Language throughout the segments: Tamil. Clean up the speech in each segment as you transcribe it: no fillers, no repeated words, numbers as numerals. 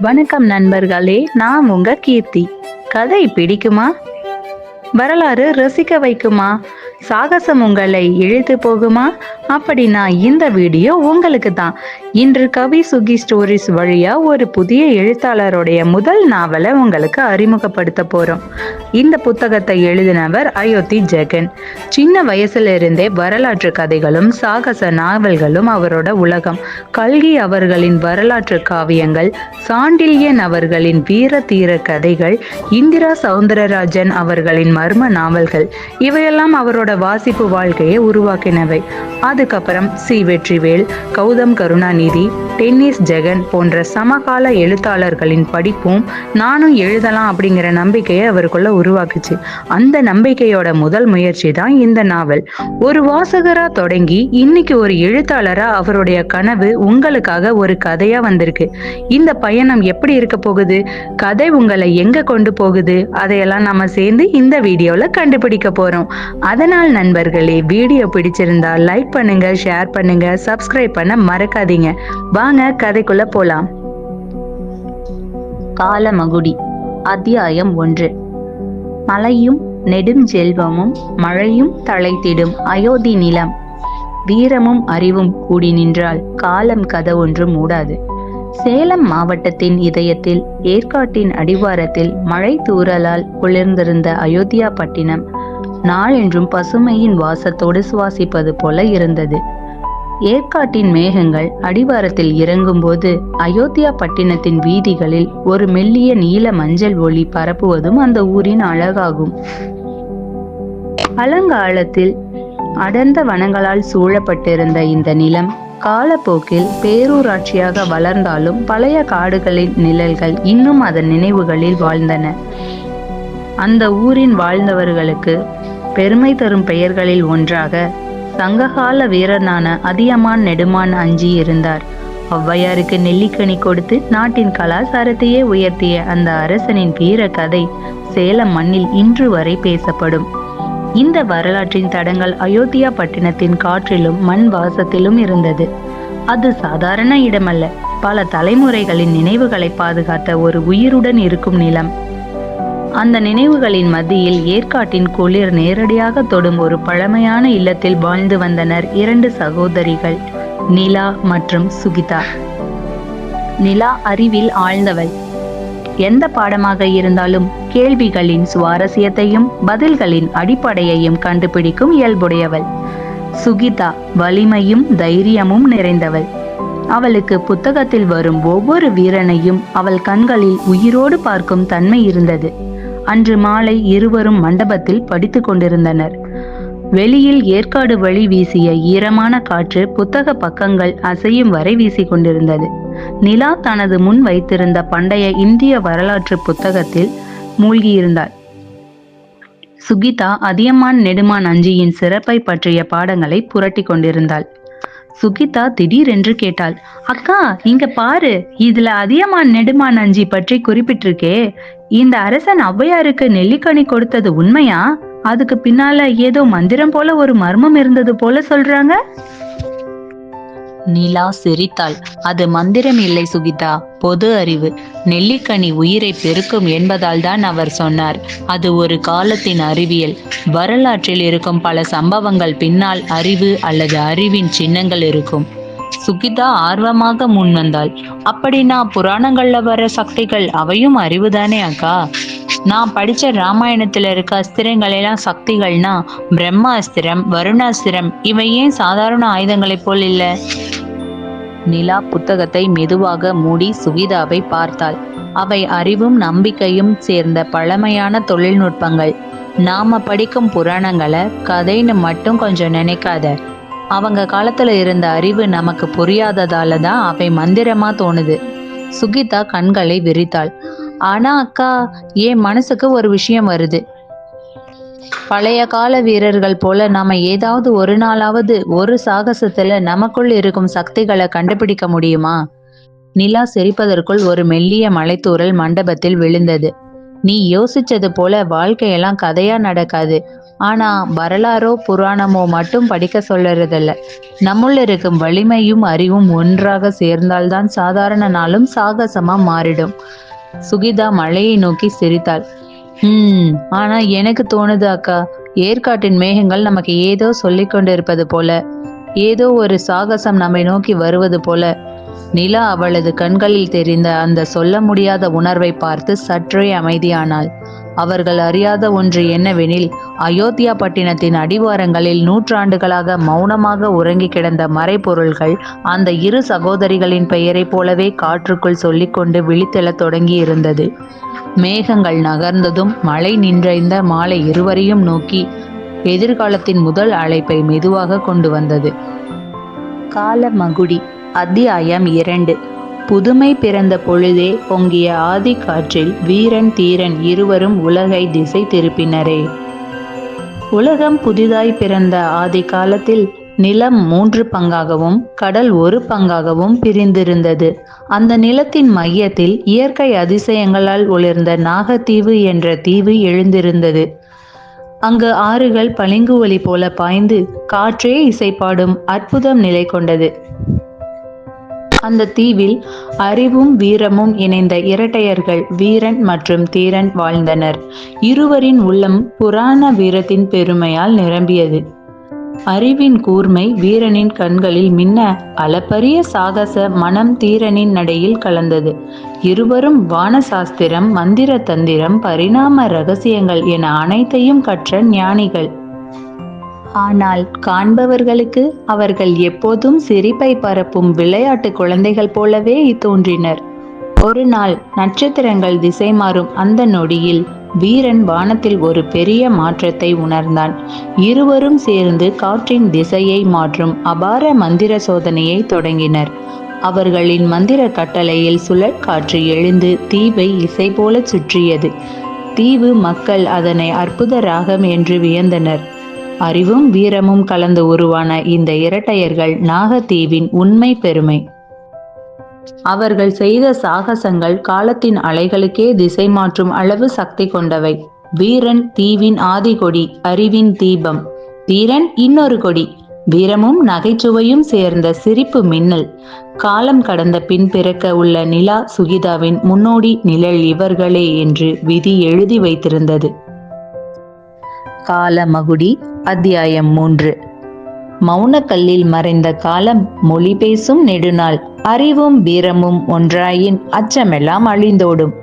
வணக்கம் நண்பர்களே, நான் உங்க கீர்த்தி. கதை பிடிக்குமா? வரலாறு ரசிக்க வைக்குமா? சாகசம் உங்களை இழுத்து போகுமா? அப்படின்னா இந்த வீடியோ உங்களுக்கு தான். இன்று கவி சுகி ஸ்டோரிஸ் வழியா ஒரு புதிய எழுத்தாளருடைய முதல் நாவலை உங்களுக்கு அறிமுகப்படுத்த போறோம். இந்த புத்தகத்தை எழுதினவர் அயோத்தி ஜெகன். சின்ன வயசுல இருந்தே வரலாற்று கதைகளும் சாகச நாவல்களும் அவரோட உலகம். கல்கி அவர்களின் வரலாற்று காவியங்கள், சாண்டில்யன் அவர்களின் வீர தீர கதைகள், இந்திரா சவுந்தரராஜன் அவர்களின் மர்ம நாவல்கள், இவையெல்லாம் அவரோட வாசிப்பு வாழ்க்கையை உருவாக்கினவை. அதுக்கப்புறம் சி வெற்றிவேல், கௌதம் கருணாநிதி, டென்னிஸ் ஜெகன் போன்ற சமகால எழுத்தாளர்களின் படிப்பும் நானும் எழுதலாம் அப்படிங்கிற நம்பிக்கையை அவருக்குள்ள உருவாக்குச்சு. அந்த நம்பிக்கையோட முதல் முயற்சி தான் இந்த நாவல். ஒரு வாசகரா தொடங்கி இன்னைக்கு ஒரு எழுத்தாளரா அவருடைய கனவு உங்களுக்காக ஒரு கதையா வந்திருக்கு. இந்த பயணம் எப்படி இருக்க போகுது? கதை உங்களை எங்க கொண்டு போகுது? அதையெல்லாம் நம்ம சேர்ந்து இந்த வீடியோல கண்டுபிடிக்க போறோம். அதனால் நண்பர்களே, வீடியோ பிடிச்சிருந்தா லைக் பண்ணுங்க, ஷேர் பண்ணுங்க, சப்ஸ்கிரைப் பண்ண மறக்காதீங்க. வாங்க கதைக்குள்ள போலாம். காலமகுடி, அத்தியாயம் 1. மலையும் நெடுஞ்செல்வமும் மழையும் தழைத்திடும் அயோத்தி நிலம். வீரமும் அறிவும் கூடி நின்றால் காலம் கதவொன்று மூடாது. சேலம் மாவட்டத்தின் இதயத்தில் ஏற்காட்டின் அடிவாரத்தில் மழை தூறலால் குளிர்ந்திருந்த அயோத்தியா பட்டினம் நாளென்றும் பசுமையின் வாசத்தோடு சுவாசிப்பது போல இருந்தது. ஏற்காட்டின் மேகங்கள் அடிவாரத்தில் இறங்கும் போது அயோத்தியா பட்டினத்தின் வீதிகளில் ஒரு மெல்லிய நீல மஞ்சள் ஒளி பரப்புவதும் அந்த ஊரின் அழகாகும். பழங்காலத்தில் அடர்ந்த வனங்களால் சூழப்பட்டிருந்த இந்த நிலம் காலப்போக்கில் பேரூராட்சியாக வளர்ந்தாலும் பழைய காடுகளின் நிழல்கள் இன்னும் அதன் நினைவுகளில் வாழ்ந்தன. அந்த ஊரின் வாழ்ந்தவர்களுக்கு பெருமை தரும் பெயர்களில் ஒன்றாக சங்ககால வீரனான அதியமான் நெடுமான் அஞ்சி இருந்தார். ஔவையாருக்கு நெல்லிக்கனி கொடுத்து நாட்டின் கலாச்சாரத்தையே உயர்த்திய அந்த அரசனின் வீர கதை சேலம் மண்ணில் இன்று வரை பேசப்படும். இந்த வரலாற்றின் தடங்கள் அயோத்தியா பட்டினத்தின் காற்றிலும் மண் வாசத்திலும் இருந்தது. அது சாதாரண இடமல்ல, பல தலைமுறைகளின் நினைவுகளை பாதுகாத்த ஒரு உயிருடன் இருக்கும் நிலம். அந்த நினைவுகளின் மத்தியில் ஏற்காட்டின் குளிர் நேரடியாக தொடும் ஒரு பழமையான இல்லத்தில் வாழ்ந்து வந்தனர் 2 சகோதரிகள், நிலா மற்றும் சுகிதா. நிலா அறிவில் ஆழ்ந்தவள். எந்த பாடமாக இருந்தாலும் கேள்விகளின் சுவாரஸ்யத்தையும் பதில்களின் அடிப்படையையும் கண்டுபிடிக்கும் இயல்புடையவள். சுகிதா வலிமையும் தைரியமும் நிறைந்தவள். அவளுக்கு புத்தகத்தில் வரும் ஒவ்வொரு வீரனையும் அவள் கண்களில் உயிரோடு பார்க்கும் தன்மை இருந்தது. அன்று மாலை இருவரும் மண்டபத்தில் படித்து கொண்டிருந்தனர். வெளியில் ஏற்காடு வழி வீசிய ஈரமான காற்று புத்தக பக்கங்கள் அசையும் வரை வீசிக்கொண்டிருந்தது. நிலா தனது முன் வைத்திருந்த பண்டைய இந்திய வரலாற்று புத்தகத்தில் மூழ்கியிருந்தாள். சுகிதா அதியமான் நெடுமான் அஞ்சியின் சிறப்பை பற்றிய பாடங்களை புரட்டி கொண்டிருந்தாள். சுகிதா திடீரென்று கேட்டாள், அக்கா இங்க பாரு, இதுல அதியமான் நெடுமான் அஞ்சி பற்றி குறிப்பிட்டிருக்கே. இந்த அரசன் ஔவையாருக்கு நெல்லிக்கனி கொடுத்தது உண்மையா? அதுக்கு பின்னால ஏதோ மந்திரம் போல ஒரு மர்மம் இருந்தது போல சொல்றாங்க. நிலா சிரித்தாள். அது மந்திரம் இல்லை சுகிதா, பொது அறிவு. நெல்லிக்கனி உயிரை பெருக்கும் என்பதால் தான் அவர் சொன்னார். அது ஒரு காலத்தின் அறிவியல். வரலாற்றில் இருக்கும் பல சம்பவங்கள் பின்னால் அறிவு அல்லது அறிவின் சின்னங்கள் இருக்கும். சுகிதா ஆர்வமாக முன் வந்தாள். அப்படின்னா புராணங்கள்ல வர சக்திகள் அவையும் அறிவுதானே அக்கா? நான் படிச்ச ராமாயணத்துல இருக்க அஸ்திரங்கள் எல்லாம் சக்திகள்னா பிரம்மாஸ்திரம், வருணாஸ்திரம், இவை ஏன் சாதாரண ஆயுதங்களைப் போல் இல்ல? நிலா புத்தகத்தை மெதுவாக மூடி சுகிதாவை பார்த்தாள். அவை அறிவும் நம்பிக்கையும் சேர்ந்த பழமையான தொழில்நுட்பங்கள். நாம படிக்கும் புராணங்களை கதைன்னு மட்டும் கொஞ்சம் நினைக்காத. அவங்க காலத்துல இருந்த அறிவு நமக்கு புரியாததால தான் அவை மந்திரமா தோணுது. சுகிதா கண்களை விரித்தாள். ஆனா அக்கா, என் மனசுக்கு ஒரு விஷயம் வருது. பழைய கால வீரர்கள் போல நாம ஏதாவது ஒரு நாளாவது ஒரு சாகசத்துல நமக்குள் இருக்கும் சக்திகளை கண்டுபிடிக்க முடியுமா? நிலா சிரிப்பதற்குள் ஒரு மெல்லிய மலைத்தூறல் மண்டபத்தில் விழுந்தது. நீ யோசிச்சது போல வாழ்க்கையெல்லாம் கதையா நடக்காது. ஆனா வரலாறோ புராணமோ மட்டும் படிக்க சொல்லுறதில்ல. நம்முள்ள இருக்கும் வலிமையும் அறிவும் ஒன்றாக சேர்ந்தால்தான் சாதாரண நாளும் சாகசமா மாறிடும். சுகிதா மலையை நோக்கி சிரித்தாள். ஆனா எனக்கு தோணுது அக்கா, ஏற்காட்டின் மேகங்கள் நமக்கு ஏதோ சொல்லிக் கொண்டிருப்பது போல, ஏதோ ஒரு சாகசம் நம்மை நோக்கி வருவது போல. நிலா அவளது கண்களில் தெரிந்த அந்த சொல்ல முடியாத உணர்வை பார்த்து சற்றே அமைதியானாள். அவர்கள் அறியாத ஒன்று என்னவெனில், அயோத்தியா பட்டினத்தின் அடிவாரங்களில் நூற்றாண்டுகளாக மௌனமாக உறங்கி கிடந்த மறைபொருள்கள் அந்த இரு சகோதரிகளின் பெயரைப் போலவே காற்றுக்குள் சொல்லிக்கொண்டு விழித்தெழத் தொடங்கியிருந்தது. மேகங்கள் நகர்ந்ததும் மழை நின்ற இந்த மாலை இருவரையும் நோக்கி எதிர்காலத்தின் முதல் அழைப்பை மெதுவாக கொண்டு வந்தது. காலமகுடி அத்தியாயம் 2. புதுமை பிறந்த பொழுதே பொங்கிய ஆதி காற்றில் வீரன் தீரன் இருவரும் உலகை திசை திருப்பினரே. உலகம் புதிதாய் பிறந்த ஆதி காலத்தில் நிலம் 3 பங்காகவும் கடல் 1 பங்காகவும் பிரிந்திருந்தது. அந்த நிலத்தின் மையத்தில் இயற்கை அதிசயங்களால் ஒளிர்ந்த நாகத்தீவு என்ற தீவு எழுந்திருந்தது. அங்கு ஆறுகள் பளிங்கு ஒளி போல பாய்ந்து காற்றே இசைப்பாடும் அற்புதம் நிலை கொண்டது. அந்த தீவில் அறிவும் வீரமும் இணைந்த இரட்டையர்கள் வீரன் மற்றும் தீரன் வாழ்ந்தனர். இருவரின் உள்ளம் புராண வீரத்தின் பெருமையால் நிரம்பியது. அறிவின் கூர்மை வீரனின் கண்களில் மின்ன, அளப்பரிய சாகச மனம் தீரனின் நடையில் கலந்தது. இருவரும் வானசாஸ்திரம், மந்திர தந்திரம், பரிணாம ரகசியங்கள் என அனைத்தையும் கற்ற ஞானிகள். ஆனால் காண்பவர்களுக்கு அவர்கள் எப்போதும் சிரிப்பை பரப்பும் விளையாட்டு குழந்தைகள் போலவே தோன்றினர். ஒரு நாள் நட்சத்திரங்கள் திசை மாறும் அந்த நொடியில் வீரன் வானத்தில் ஒரு பெரிய மாற்றத்தை உணர்ந்தான். இருவரும் சேர்ந்து காற்றின் திசையை மாற்றும் அபார மந்திர சோதனையை தொடங்கினர். அவர்களின் மந்திர கட்டளையில் சுழற்காற்று எழுந்து தீவை இசை போல சுற்றியது. தீவு மக்கள் அதனை அற்புத ராகம் என்று வியந்தனர். அறிவும் வீரமும் கலந்து உருவான இந்த இரட்டையர்கள் நாகத்தீவின் உண்மை பெருமை. அவர்கள் செய்த சாகசங்கள் காலத்தின் அலைகளுக்கே திசை மாற்றும் அளவு சக்தி கொண்டவை. வீரன் தீவின் ஆதி கொடி, அறிவின் தீபம். தீரன் இன்னொரு கொடி, வீரமும் நகைச்சுவையும் சேர்ந்த சிரிப்பு மின்னல். காலம் கடந்த பின் பிறக்க உள்ள நிலா சுகிதாவின் முன்னோடி நிழல் இவர்களே என்று விதி எழுதி வைத்திருந்தது. காலமகுடி அத்தியாயம் 3. மௌனக்கல்லில் மறைந்த காலம் மொழி பேசும் நெடுநாள். அறிவும் வீரமும் ஒன்றாயின் அச்சமெல்லாம் அழிந்தோடும்.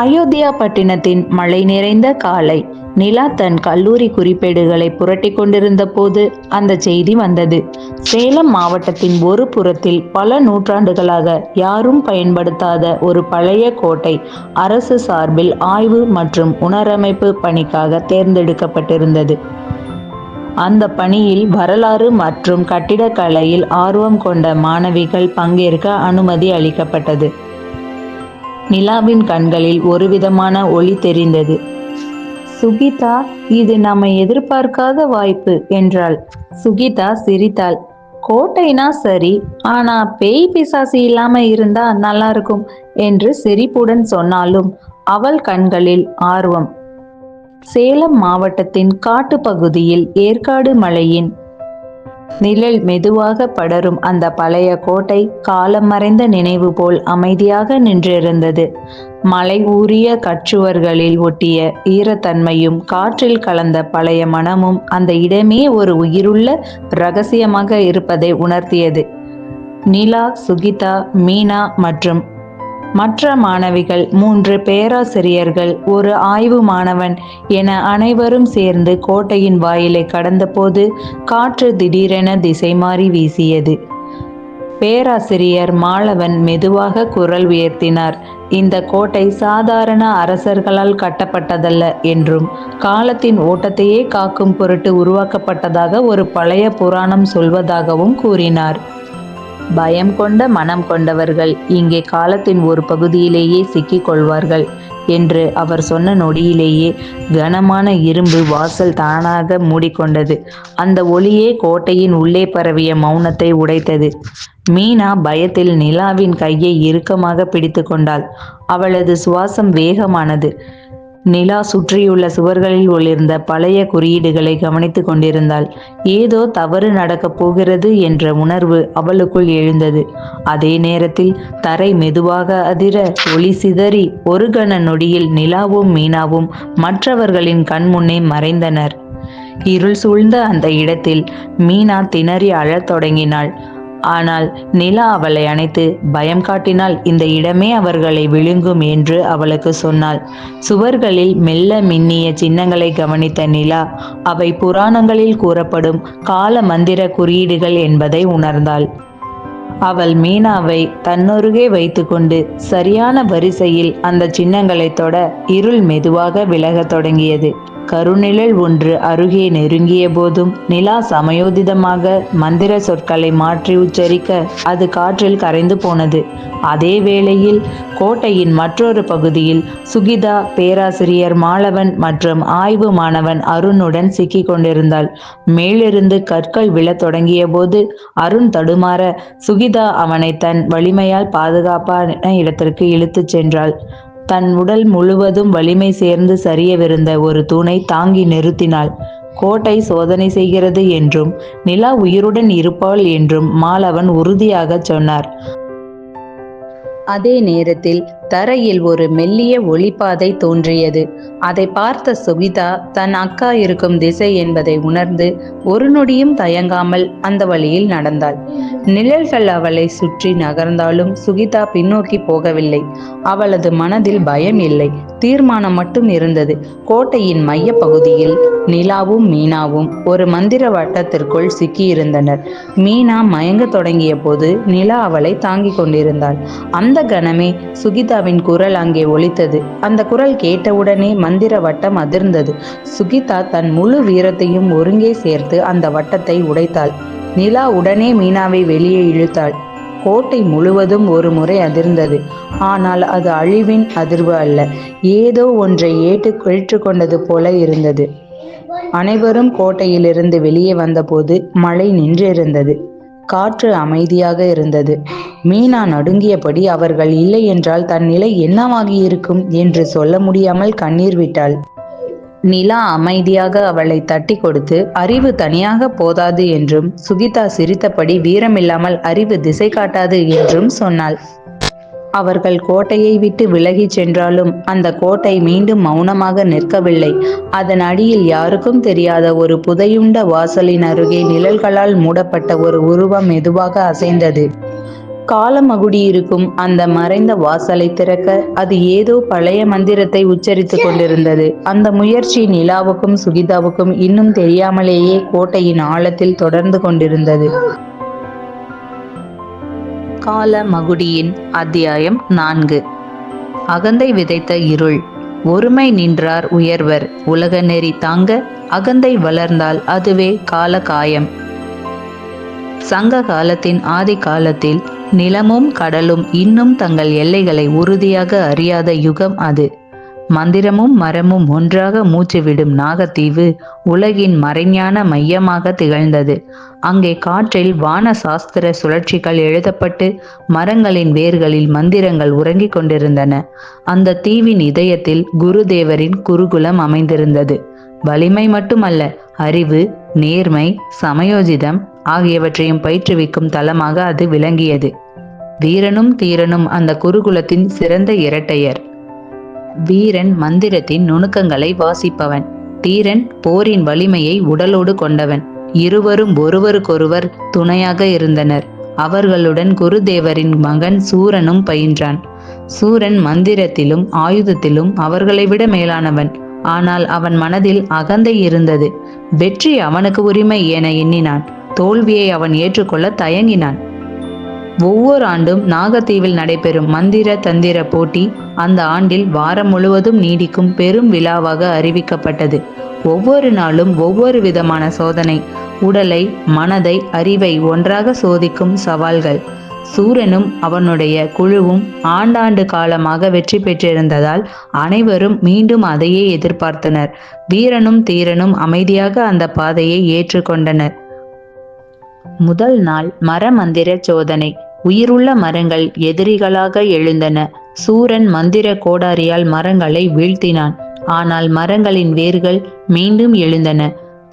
அயோத்தியா பட்டினத்தின் மழை நிறைந்த காலை. நிலா தன் கல்லூரி குறிப்பேடுகளை புரட்டி கொண்டிருந்த போது அந்த செய்தி வந்தது. சேலம் மாவட்டத்தின் ஒரு புறத்தில் பல நூற்றாண்டுகளாக யாரும் பயன்படுத்தாத ஒரு பழைய கோட்டை அரசு சார்பில் ஆய்வு மற்றும் புனரமைப்பு பணிக்காக தேர்ந்தெடுக்கப்பட்டிருந்தது. அந்த பணியில் வரலாறு மற்றும் கட்டிடக்கலையில் ஆர்வம் கொண்ட மாணவிகள் பங்கேற்க அனுமதி அளிக்கப்பட்டது. நிலாவின் கண்களில் ஒரு விதமான ஒளி தெரிந்தது. சுகிதா, இது நம்மை எதிர்பார்க்காத வாய்ப்பு என்றாள். சுகிதா சிரித்தாள். கோட்டைனா சரி, ஆனா பேய் பிசாசு இல்லாம இருந்தா நல்லா இருக்கும் என்று சிரிப்புடன் சொன்னாலும் அவள் கண்களில் ஆர்வம். சேலம் மாவட்டத்தின் காட்டு பகுதியில் ஏற்காடு மலையின் நிழல் மெதுவாக படரும் அந்த பழைய கோட்டை காலம் மறைந்த நினைவு போல் அமைதியாக நின்றிருந்தது. மலை ஊறிய கச்சுவர்களில் ஒட்டிய ஈரத்தன்மையும் காற்றில் கலந்த பழைய மனமும் அந்த இடமே ஒரு உயிருள்ள இரகசியமாக இருப்பதை உணர்த்தியது. நிலா, சுகிதா, மீனா மற்றும் மற்ற மாணவிகள், 3 பேராசிரியர்கள், ஒரு ஆய்வு மாணவன் என அனைவரும் சேர்ந்து கோட்டையின் வாயிலை கடந்தபோது காற்று திடீரென திசை மாறி வீசியது. பேராசிரியர் மாளவன் மெதுவாக குரல் உயர்த்தினார். இந்த கோட்டை சாதாரண அரசர்களால் கட்டப்பட்டதல்ல என்றும் காலத்தின் ஓட்டத்தையே காக்கும் பொருட்டு உருவாக்கப்பட்டதாக ஒரு பழைய புராணம் சொல்வதாகவும் கூறினார். பயம் கொண்ட மனம் கொண்டவர்கள் இங்கே காலத்தின் ஒரு பகுதியிலேயே சிக்கிக் கொள்வார்கள் என்று அவர் சொன்ன நொடியிலேயே கனமான இரும்பு வாசல் தானாக மூடிக்கொண்டது. அந்த ஒளியே கோட்டையின் உள்ளே பரவிய மௌனத்தை உடைத்தது. மீனா பயத்தில் நிலாவின் கையை இறுக்கமாக பிடித்து கொண்டாள். அவளது சுவாசம் வேகமானது. நிலா சுற்றியுள்ள சுவர்களில் ஒளிர்ந்த பழைய குறியீடுகளை கவனித்துக் கொண்டிருந்தாள். ஏதோ தவறு நடக்கப் போகிறது என்ற உணர்வு அவளுக்குள் எழுந்தது. அதே நேரத்தில் தரை மெதுவாக அதிர, ஒளி சிதறி, ஒரு கண நொடியில் நிலாவும் மீனாவும் மற்றவர்களின் கண்முன்னே மறைந்தனர். இருள் சூழ்ந்த அந்த இடத்தில் மீனா திணறி அழத் தொடங்கினாள். ஆனால் நிலா அவளை அணைத்து பயம் காட்டினால் இந்த இடமே அவர்களை விழுங்கும் என்று அவளுக்கு சொன்னாள். சுவர்களில் மெல்ல மின்னிய சின்னங்களை கவனித்த நிலா அவை புராணங்களில் கூறப்படும் கால மந்திர குறியீடுகள் என்பதை உணர்ந்தாள். அவள் மீனாவை தன்னருகே வைத்துக்கொண்டு சரியான வரிசையில் அந்த சின்னங்களை தொட இருள் மெதுவாக விலகத் தொடங்கியது. கருநிழல் ஒன்று அருகே நெருங்கிய போதும் நிலா சமயோதிதமாக மந்திர சொற்களை மாற்றி உச்சரிக்க அது காற்றில் கரைந்து போனது. அதே வேளையில் கோட்டையின் மற்றொரு பகுதியில் சுகிதா, பேராசிரியர் மாலவன் மற்றும் ஆய்வு மாணவன் அருணுடன் சிக்கிக் கொண்டிருந்தாள். மேலிருந்து கற்கள் விழத் தொடங்கிய போது அருண் தடுமாற சுகிதா அவனை தன் வலிமையால் பாதுகாப்பான இடத்திற்கு இழுத்துச் சென்றாள். தன் உடல் முழுவதும் வலிமை சேர்ந்து சரியவிருந்த ஒரு தூணை தாங்கி நிறுத்தினாள். கோட்டை சோதனை செய்கிறது என்றும் நிலா உயிருடன் இருப்பாள் என்றும் மாலவன் உறுதியாகச் சொன்னார். அதே நேரத்தில் தரையில் ஒரு மெல்லிய ஒளிப்பாதை தோன்றியது. அதை பார்த்த சுகிதா தன் அக்கா இருக்கும் திசை என்பதை உணர்ந்து ஒரு நொடியும் தயங்காமல் அந்த வழியில் நடந்தாள். நிழல்கள் அவளை சுற்றி நகர்ந்தாலும் சுகிதா பின்னோக்கி போகவில்லை. அவளது மனதில் பயம் இல்லை, தீர்மானம் மட்டும் இருந்தது. கோட்டையின் மைய பகுதியில் நிலாவும் மீனாவும் ஒரு மந்திர வட்டத்திற்குள் சிக்கியிருந்தனர். மீனா மயங்க தொடங்கிய போது நிலா அவளை தாங்கிக் கொண்டிருந்தாள். அந்த கணமே சுகிதாவின் குரல் அங்கே ஒலித்தது. அந்த குரல் கேட்டவுடனே மந்திர வட்டம் அதிர்ந்தது. சுகிதா தன் முழு வீரத்தையும் ஒருங்கே சேர்த்து அந்த வட்டத்தை உடைத்தாள். நிலா உடனே மீனாவை வெளியே இழுத்தாள். கோட்டை முழுவதும் ஒரு முறை அதிர்ந்தது. ஆனால் அது அழிவின் அதிர்வு அல்ல, ஏதோ ஒன்றை ஏற்றுக்கொண்டது போல இருந்தது. அனைவரும் கோட்டையிலிருந்து வெளியே வந்தபோது மழை நின்றிருந்தது. காற்று அமைதியாக இருந்தது. மீனா நடுங்கியபடி அவர்கள் இல்லை என்றால் தன் நிலை என்னவாகியிருக்கும் என்று சொல்ல முடியாமல் கண்ணீர் விட்டாள். நிலா அமைதியாக அவளை தட்டி கொடுத்து அறிவு தனியாக போதாது என்றும் சுகிதா சிரித்தபடி வீரமில்லாமல் அறிவு திசை காட்டாது என்றும் சொன்னாள். அவர்கள் கோட்டையை விட்டு விலகிச் சென்றாலும் அந்த கோட்டை மீண்டும் மௌனமாக நிற்கவில்லை. அதன் அடியில் யாருக்கும் தெரியாத ஒரு புதையுண்ட வாசலின் அருகே நிழல்களால் மூடப்பட்ட ஒரு உருவம் மெதுவாக அசைந்தது. காலமகுடியிருக்கும் அந்த மறைந்த வாசலை திறக்க அது ஏதோ பழைய மந்திரத்தை உச்சரித்து கொண்டிருந்தது. அந்த முயற்சி நிலாவுக்கும் சுகிதாவுக்கும் இன்னும் தெரியாமலேயே கோட்டையின் ஆழத்தில் தொடர்ந்து கொண்டிருந்தது. காலமகுடியின் அத்தியாயம் 4. அகந்தை விதைத்த இருள். ஒருமை நின்றார் உயர்வர், உலக நெறி தாங்க. அகந்தை வளர்ந்தால் அதுவே கால காயம். சங்க காலத்தின் ஆதி காலத்தில் நிலமும் கடலும் இன்னும் தங்கள் எல்லைகளை உறுதியாக அறியாத யுகம் அது. மந்திரமும் மரமும் ஒன்றாக மூச்சுவிடும் நாகத்தீவு உலகின் மறைஞான மையமாக திகழ்ந்தது. அங்கே காற்றில் வான சாஸ்திர சுழற்சிகள் எழுதப்பட்டு மரங்களின் வேர்களில் மந்திரங்கள் உறங்கிக் கொண்டிருந்தன. அந்த தீவின் இதயத்தில் குருதேவரின் குருகுலம் அமைந்திருந்தது. வலிமை மட்டுமல்ல, அறிவு, நேர்மை, சமயோஜிதம் ஆகியவற்றையும் பயிற்றுவிக்கும் தலமாக அது விளங்கியது. வீரனும் தீரனும் அந்த குருகுலத்தின் சிறந்த இரட்டையர். வீரன் மந்திரத்தின் நுணுக்கங்களை வாசிப்பவன், தீரன் போரின் வலிமையை உடலோடு கொண்டவன். இருவரும் ஒருவருக்கொருவர் துணையாக இருந்தனர். அவர்களுடன் குருதேவரின் மகன் சூரனும் பயின்றான். சூரன் மந்திரத்திலும் ஆயுதத்திலும் அவர்களை விட மேலானவன். ஆனால் அவன் மனதில் அகந்தை இருந்தது. வெற்றி அவனுக்கு உரிமை என எண்ணினான். தோல்வியை அவன் ஏற்றுக்கொள்ள தயங்கினான். ஒவ்வொரு ஆண்டும் நாகத்தீவில் நடைபெறும் மந்திர தந்திர போட்டி அந்த ஆண்டில் வாரம் முழுவதும் நீடிக்கும் பெரும் விழாவாக அறிவிக்கப்பட்டது. ஒவ்வொரு நாளும் ஒவ்வொரு விதமான சோதனை, உடலை, மனதை, அறிவை ஒன்றாக சோதிக்கும் சவால்கள். சூரனும் அவனுடைய குழுவும் ஆண்டாண்டு காலமாக வெற்றி பெற்றிருந்ததால் அனைவரும் மீண்டும் அதையே எதிர்பார்த்தனர். வீரனும் தீரனும் அமைதியாக அந்த பாதையை ஏற்றுக்கொண்டனர். முதல் நாள் மரமந்திர சோதனை. உயிருள்ள மரங்கள் எதிரிகளாக எழுந்தன. சூரன் மந்திர கோடாரியால் மரங்களை வீழ்த்தினான். ஆனால் மரங்களின் வேர்கள் மீண்டும் எழுந்தன.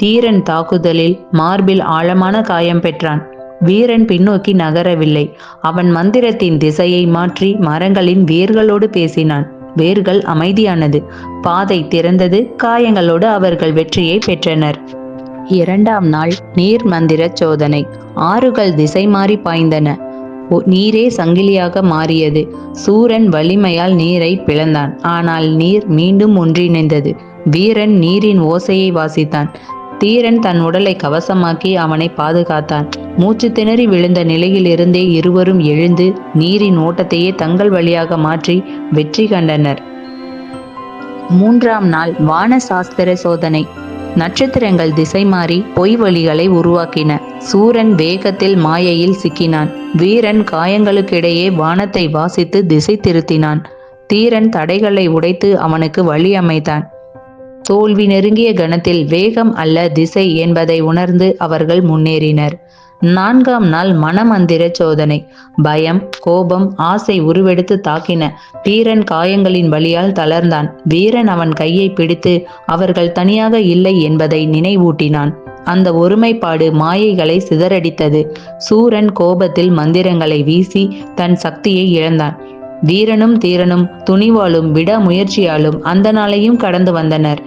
தீரன் தாக்குதலில் மார்பில் ஆழமான காயம் பெற்றான். வீரன் பின்னோக்கி நகரவில்லை. அவன் மந்திரத்தின் திசையை மாற்றி மரங்களின் வேர்களோடு பேசினான். வேர்கள் அமைதியானது. பாதை திறந்தது. காயங்களோடு அவர்கள் வெற்றியை பெற்றனர். 2ஆம் நாள் நீர் மந்திர சோதனை. ஆறுகள் திசை மாறி பாய்ந்தன. நீரே சங்கிலியாக மாறியது. சூரன் வலிமையால் நீரை பிளந்தான். ஆனால் நீர் மீண்டும் ஒன்றிணைந்தது. வீரன் நீரின் ஓசையை வாசித்தான். தீரன் தன் உடலை கவசமாக்கி அவனை பாதுகாத்தான். மூச்சு திணறி விழுந்த நிலையிலிருந்தே இருவரும் எழுந்து நீரின் ஓட்டத்தையே தங்கள் வழியாக மாற்றி வெற்றி கண்டனர். 3ஆம் நாள் வான சாஸ்திர சோதனை. நட்சத்திரங்கள் திசை மாறி பொய் வழிகளை உருவாக்கின. சூரன் வேகத்தில் மாயையில் சிக்கினான். வீரன் காயங்களுக்கிடையே வானத்தை வாசித்து திசை திருத்தினான். தீரன் தடைகளை உடைத்து அவனுக்கு வழி அமைத்தான். தோல்வி நெருங்கிய கணத்தில் வேகம் அல்ல திசை என்பதை உணர்ந்து அவர்கள் முன்னேறினர். 4ஆம் நாள் மனமந்திர சோதனை. பயம், கோபம், ஆசை உருவெடுத்து தாக்கின. தீரன் காயங்களின் வலியால் தளர்ந்தான். வீரன் அவன் கையை பிடித்து அவர்கள் தனியாக இல்லை என்பதை நினைவூட்டினான். அந்த ஒருமைப்பாடு மாயைகளை சிதறடித்தது. சூரன் கோபத்தில் மந்திரங்களை வீசி தன் சக்தியை இழந்தான். வீரனும் தீரனும் துணிவாலும் விடாமுயற்சியாலும் அந்த நாளையும் கடந்து வந்தனர்.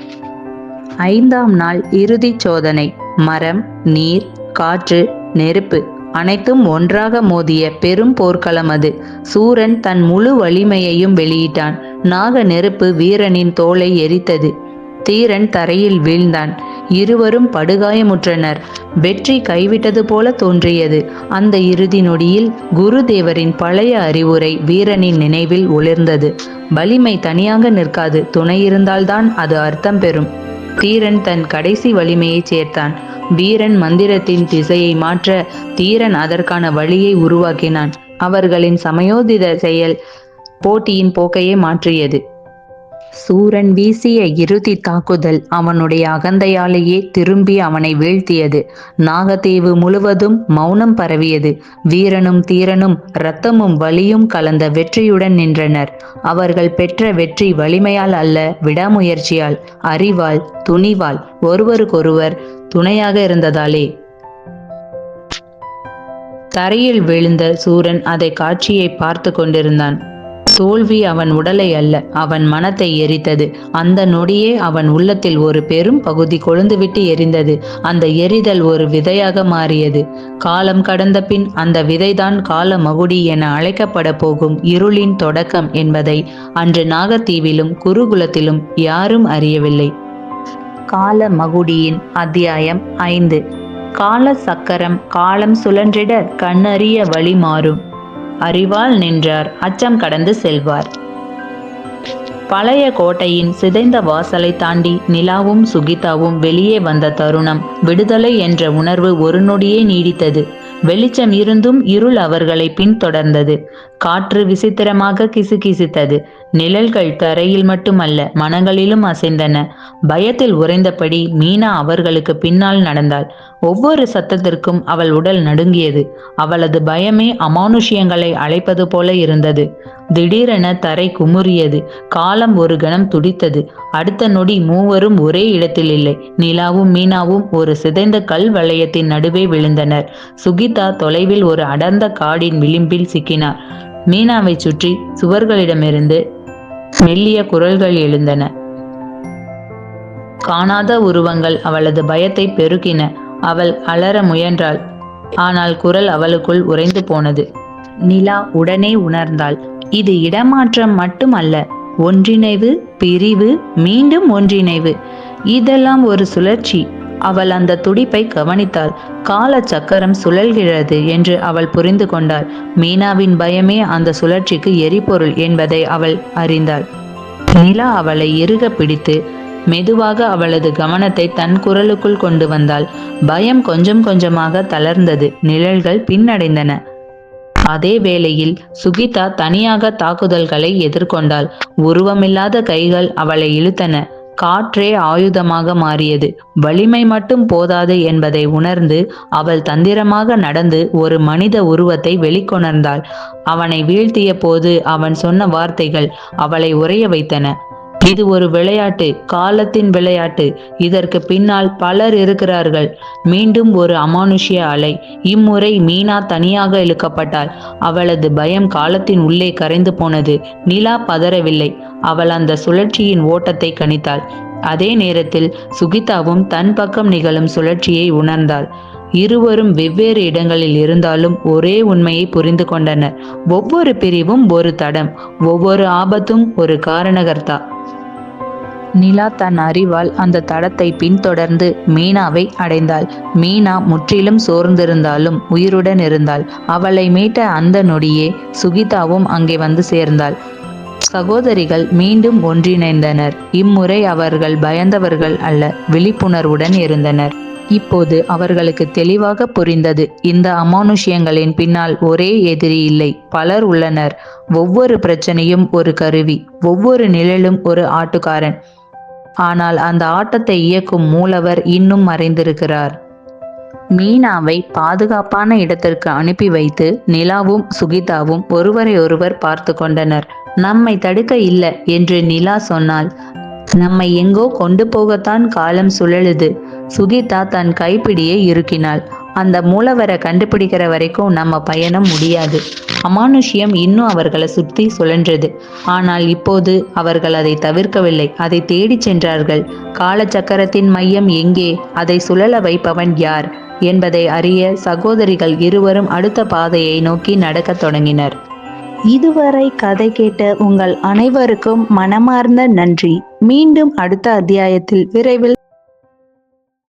5ஆம் நாள் இறுதி சோதனை. மரம், நீர், காற்று, நெருப்பு அனைத்தும் ஒன்றாக மோதிய பெரும் போர்க்களம் அது. சூரன் தன் முழு வலிமையையும் வெளியிட்டான். நாக நெருப்பு வீரனின் தோலை எரித்தது. தீரன் தரையில் வீழ்ந்தான். இருவரும் படுகாயமுற்றனர். வெற்றி கைவிட்டது போல தோன்றியது. அந்த இறுதி நொடியில் குருதேவரின் பழைய அறிவுரை வீரனின் நினைவில் ஒளிர்ந்தது. வலிமை தனியாக நிற்காது, துணை இருந்தால்தான் அது அர்த்தம் பெறும். தீரன் தன் கடைசி வலிமையை சேர்த்தான். வீரன் மந்திரத்தின் திசையை மாற்ற தீரன் அதற்கான வழியை உருவாக்கினான். அவர்களின் சமயோதித செயல் போட்டியின் போக்கையே மாற்றியது. சூரன் வீசிய இறுதி தாக்குதல் அவனுடைய அகந்தையாலேயே திரும்பி அவனை வீழ்த்தியது. நாகத்தீவு முழுவதும் மௌனம் பரவியது. வீரனும் தீரனும் இரத்தமும் வலியும் கலந்த வெற்றியுடன் நின்றனர். அவர்கள் பெற்ற வெற்றி வலிமையால் அல்ல, விடாமுயற்சியால், அறிவால், துணிவால், ஒருவருக்கொருவர் துணையாக இருந்ததாலே. தரையில் விழுந்த சூரன் அதை காட்சியை பார்த்து கொண்டிருந்தான். தோல்வி அவன் உடலை அல்ல, அவன் மனத்தை எரித்தது. அந்த நொடியே அவன் உள்ளத்தில் ஒரு பெரும் பகுதி கொழுந்துவிட்டு எரிந்தது. அந்த எரிதல் ஒரு விதையாக மாறியது. காலம் கடந்த பின் அந்த விதைதான் கால மகுடி என அழைக்கப்பட போகும் இருளின் தொடக்கம் என்பதை அன்று நாகத்தீவிலும் குருகுலத்திலும் யாரும் அறியவில்லை. கால மகுடியின் அத்தியாயம் 5. கால சக்கரம் காலம் சுழன்றிட கண்ணறிய வழி மாறும். அறிவால் நின்றார் அச்சம் கடந்து செல்வார். பழைய கோட்டையின் சிதைந்த வாசலை தாண்டி நிலாவும் சுகிதாவும் வெளியே வந்த தருணம் விடுதலை என்ற உணர்வு ஒரு நொடியே நீடித்தது. வெளிச்சம் இருந்தும் இருள் அவர்களை பின்தொடர்ந்தது. காற்று விசித்திரமாக கிசுகிசுத்தது. நிழல்கள் தரையில் மட்டுமல்ல, மனங்களிலும் அசைந்தன. பயத்தில் உறைந்தபடி மீனா அவர்களுக்கு பின்னால் நடந்தாள். ஒவ்வொரு சத்தத்திற்கும் அவள் உடல் நடுங்கியது. அவளது பயமே அமானுஷ்யங்களை அழைப்பது போல இருந்தது. திடீரென தரை குமுறியது. காலம் ஒரு கணம் துடித்தது. அடுத்த நொடி மூவரும் ஒரே இடத்தில் இல்லை. நிலாவும் மீனாவும் ஒரு சிதைந்த கல் வளையத்தின் நடுவே விழுந்தனர். சுகிதா தொலைவில் ஒரு அடர்ந்த காடின் விளிம்பில் சிக்கினார். மீனாவை சுற்றி சுவர்களிடமிருந்து மெல்லிய குரல்கள் எழுந்தன. காணாத உருவங்கள் அவளது பயத்தை பெருக்கின. அவள் அலற முயன்றாள். ஆனால் குரல் அவளுக்குள் உறைந்து போனது. நிலா உடனே உணர்ந்தாள். இது இடமாற்றம் மட்டுமல்ல, ஒன்றிணைவு, பிரிவு, மீண்டும் ஒன்றிணைவு. இதெல்லாம் ஒரு சுழற்சி. அவள் அந்த துடிப்பை கவனித்தாள். கால சக்கரம் சுழல்கிறது என்று அவள் புரிந்து கொண்டாள். மீனாவின் பயமே அந்த சுழற்சிக்கு எரிபொருள் என்பதை அவள் அறிந்தாள். நிலா அவளை இறுக பிடித்து மெதுவாக அவளது கவனத்தை தன் குரலுக்குள் கொண்டு வந்தாள். பயம் கொஞ்சம் கொஞ்சமாக தளர்ந்தது. நிழல்கள் பின்னடைந்தன. அதே வேளையில் சுகிதா தனியாக தாக்குதல்களை எதிர்கொண்டாள். உருவமில்லாத கைகள் அவளை இழுத்தன. காற்றே ஆயுதமாக மாறியது. வலிமை மட்டும் போதாது என்பதை உணர்ந்து அவள் தந்திரமாக நடந்து ஒரு மனித உருவத்தை வெளிக்கொணர்ந்தாள். அவனை வீழ்த்திய போது அவன் சொன்ன வார்த்தைகள் அவளை உறைய வைத்தன. இது ஒரு விளையாட்டு, காலத்தின் விளையாட்டு. இதற்கு பின்னால் பலர் இருக்கிறார்கள். மீண்டும் ஒரு அமானுஷ்ய அலை. இம்முறை மீனா தனியாக இழுக்கப்பட்டாள். அவளது பயம் காலத்தின் உள்ளே கரைந்து போனது. நிலா பதறவில்லை. அவள் அந்த சுழற்சியின் ஓட்டத்தை கணித்தாள். அதே நேரத்தில் சுகிதாவும் தன் பக்கம் நிகழும் சுழற்சியை உணர்ந்தாள். இருவரும் வெவ்வேறு இடங்களில் இருந்தாலும் ஒரே உண்மையை புரிந்து கொண்டனர். ஒவ்வொரு பிரிவும் ஒரு தடம், ஒவ்வொரு ஆபத்தும் ஒரு காரணகர்த்தா. நிலா தன் அறிவால் அந்த தடத்தை பின்தொடர்ந்து மீனாவை அடைந்தாள். மீனா முற்றிலும் சோர்ந்திருந்தாலும் உயிருடன் இருந்தாள். அவளை மீட்ட அந்த நொடியே சுகிதாவும் அங்கே வந்து சேர்ந்தாள். சகோதரிகள் மீண்டும் ஒன்றிணைந்தனர். இம்முறை அவர்கள் பயந்தவர்கள் அல்ல, விழிப்புணர்வுடன் இருந்தனர். இப்போது அவர்களுக்கு தெளிவாக புரிந்தது, இந்த அமானுஷ்யங்களின் பின்னால் ஒரே எதிரி இல்லை, பலர் உள்ளனர். ஒவ்வொரு பிரச்சனையும் ஒரு கருவி, ஒவ்வொரு நிழலும் ஒரு ஆட்டுக்காரன். ஆனால் அந்த ஆட்டத்தை இயக்கும் மூலவர் இன்னும் மறைந்திருக்கிறார். மீனாவை பாதுகாப்பான இடத்திற்கு அனுப்பி வைத்து நிலாவும் சுகிதாவும் ஒருவரை ஒருவர் பார்த்து கொண்டனர். நம்மை தடுக்க இல்லை என்று நிலா சொன்னாள். நம்மை எங்கோ கொண்டு போகத்தான் காலம் சுழலுது. சுகிதா தன் கைப்பிடியை இறுக்கினாள். அந்த மூலவரை கண்டுபிடிக்கிற வரைக்கும் நம்ம பயணம் முடியாது. அமானுஷ்யம் இன்னும் அவர்களை சுற்றி சுழன்றது. ஆனால் இப்போது அவர்கள் அதை தவிர்க்கவில்லை, அதை தேடி சென்றார்கள். காலச்சக்கரத்தின் மையம் எங்கே, அதை சுழல வைப்பவன் யார் என்பதை அறிய சகோதரிகள் இருவரும் அடுத்த பாதையை நோக்கி நடக்கத் தொடங்கினர். இதுவரை கதை கேட்ட உங்கள் அனைவருக்கும் மனமார்ந்த நன்றி. மீண்டும் அடுத்த அத்தியாயத்தில் விரைவில்